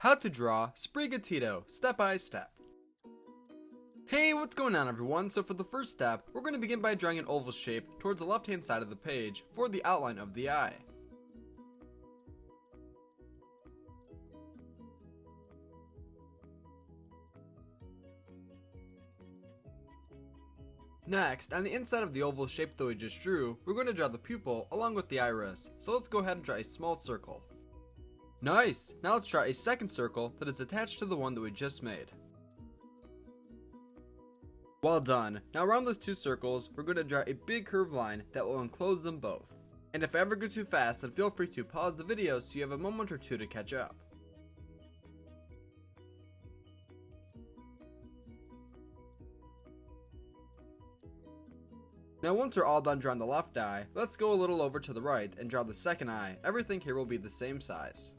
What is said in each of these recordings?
How to draw Sprigatito, step by step. Hey, what's going on everyone? So for the first step, we're going to begin by drawing an oval shape towards the left hand side of the page for the outline of the eye. Next, on the inside of the oval shape that we just drew, we're going to draw the pupil along with the iris, so let's go ahead and draw a small circle. Nice! Now let's draw a second circle that is attached to the one that we just made. Well done! Now around those two circles, we're going to draw a big curved line that will enclose them both. And if I ever go too fast, then feel free to pause the video so you have a moment or two to catch up. Now once we're all done drawing the left eye, let's go a little over to the right and draw the second eye. Everything here will be the same size.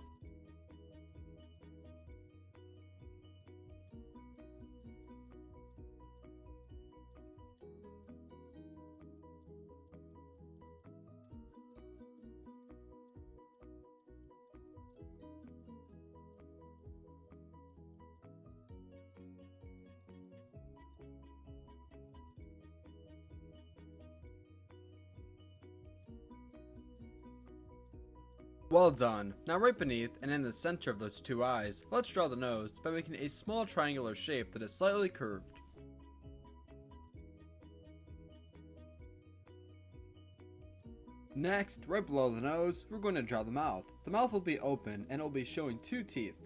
Well done. Now right beneath and in the center of those two eyes, let's draw the nose by making a small triangular shape that is slightly curved. Next, right below the nose, we're going to draw the mouth. The mouth will be open and it will be showing two teeth.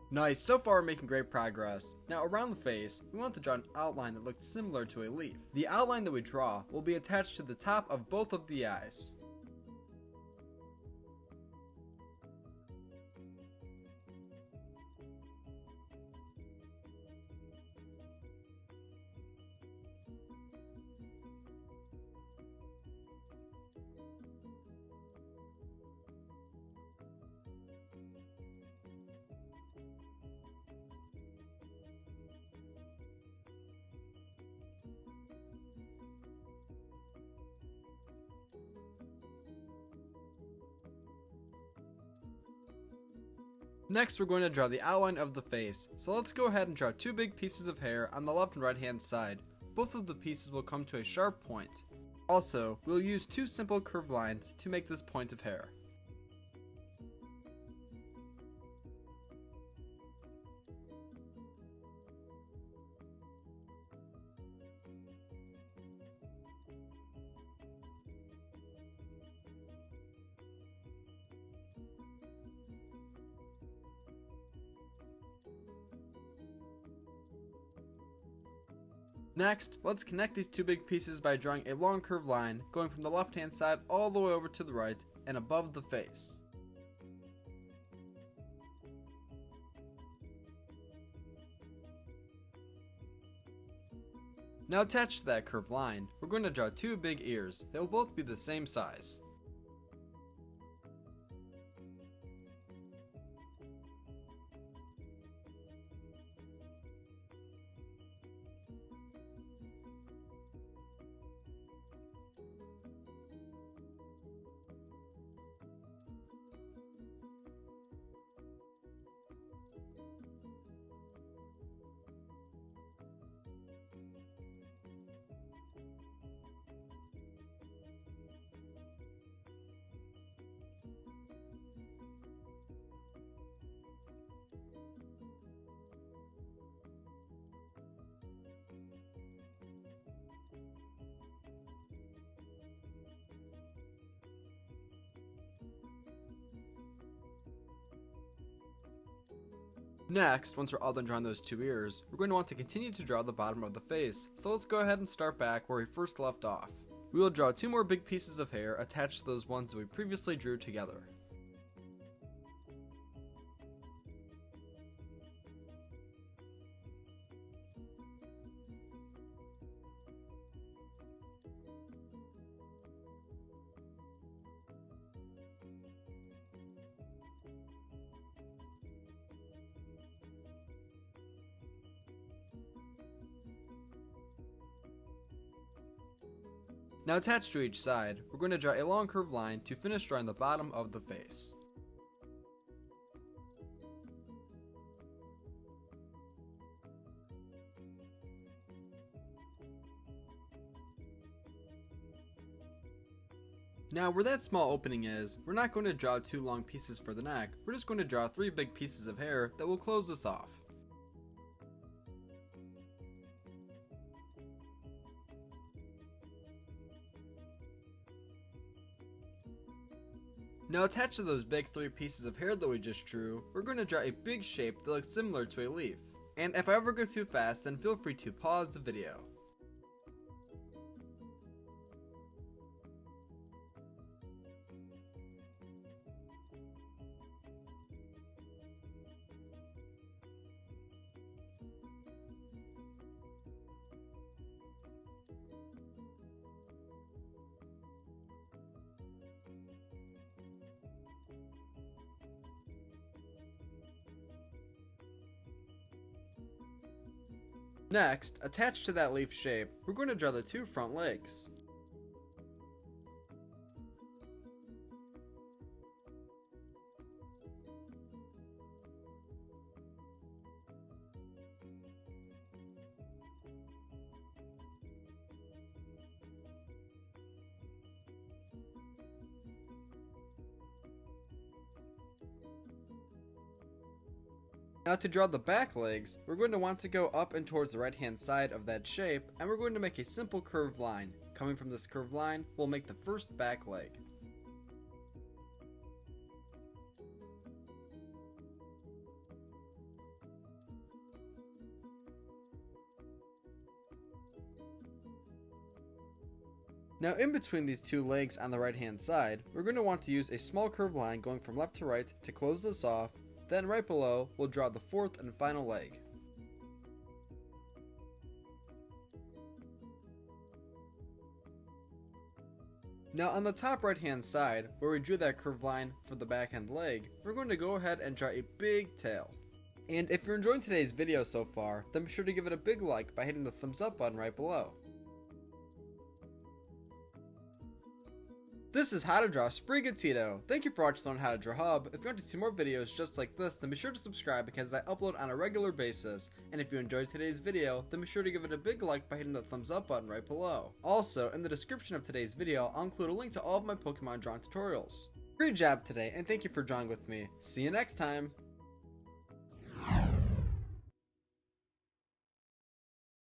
Nice, so far we're making great progress. Now around the face, we want to draw an outline that looks similar to a leaf. The outline that we draw will be attached to the top of both of the eyes. Next, we're going to draw the outline of the face, so let's go ahead and draw two big pieces of hair on the left and right hand side. Both of the pieces will come to a sharp point. Also, we'll use two simple curved lines to make this point of hair. Next, let's connect these two big pieces by drawing a long curved line going from the left hand side all the way over to the right and above the face. Now attached to that curved line, we're going to draw two big ears. They will both be the same size. Next, once we're all done drawing those two ears, we're going to want to continue to draw the bottom of the face, so let's go ahead and start back where we first left off. We will draw two more big pieces of hair attached to those ones that we previously drew together. Now attached to each side, we're going to draw a long curved line to finish drawing the bottom of the face. Now where that small opening is, we're not going to draw 2 long pieces for the neck, we're just going to draw 3 big pieces of hair that will close this off. Now attached to those big 3 pieces of hair that we just drew, we're going to draw a big shape that looks similar to a leaf. And if I ever go too fast, then feel free to pause the video. Next, attached to that leaf shape, we're going to draw the 2 front legs. Now to draw the back legs, we're going to want to go up and towards the right hand side of that shape, and we're going to make a simple curved line. Coming from this curved line, we'll make the first back leg. Now in between these 2 legs on the right hand side, we're going to want to use a small curved line going from left to right to close this off. Then right below, we'll draw the 4th and final leg. Now on the top right hand side, where we drew that curved line for the back end leg, we're going to go ahead and draw a big tail. And if you're enjoying today's video so far, then be sure to give it a big like by hitting the thumbs up button right below. This is how to draw Sprigatito. Thank you for watching on How to Draw Hub. If you want to see more videos just like this, then be sure to subscribe because I upload on a regular basis. And if you enjoyed today's video, then be sure to give it a big like by hitting the thumbs up button right below. Also, in the description of today's video, I'll include a link to all of my Pokemon drawing tutorials. Great job today, and thank you for drawing with me. See you next time!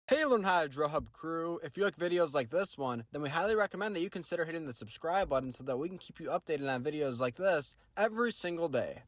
Hey Learn How to Draw Hub crew, if you like videos like this one, then we highly recommend that you consider hitting the subscribe button so that we can keep you updated on videos like this every single day.